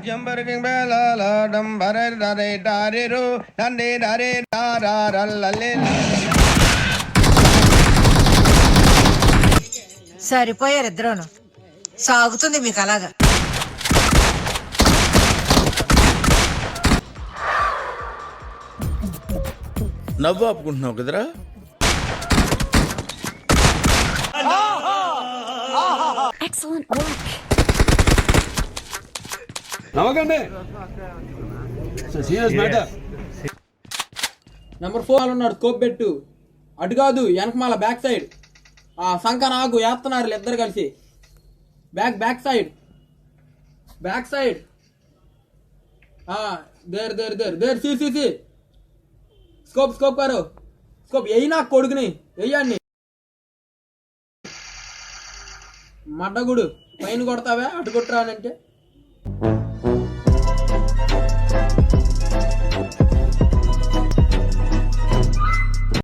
Jumping bella la dum bare dare dare ro dande dare da ra ra la le. సరిపోయారు ఇద్దరును. సాగుతుంది మీకు అలాగా. నవ్వు ఆపుకుంటున్నావు కదరా. Excellent work. నవ్వకండి. Serious matter. నెంబర్ 4 ఉన్నాడు, స్కోప్ పెట్టు. అటు కాదు, వెనకమాల బ్యాక్ సైడ్. ఆ సంఖ నాకు వేస్తున్నారు ఇద్దరు కలిసి. Back side there there there there సి స్కోప్ కారు స్కోప్ ఎయ్యి నాకు కొడుకుని వెయ్యండి. మడ్డగుడు పైన కొడతావే, అటు కొట్టురానంటే